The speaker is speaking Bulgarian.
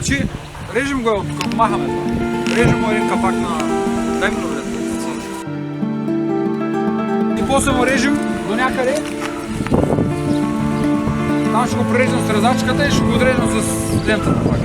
Значи, режем го от тук, махаме това. Режем го един капак на... Дай ми добре. И после го режем до някъде. Там ще го прережем с резачката и ще го отрежем с лентата пак.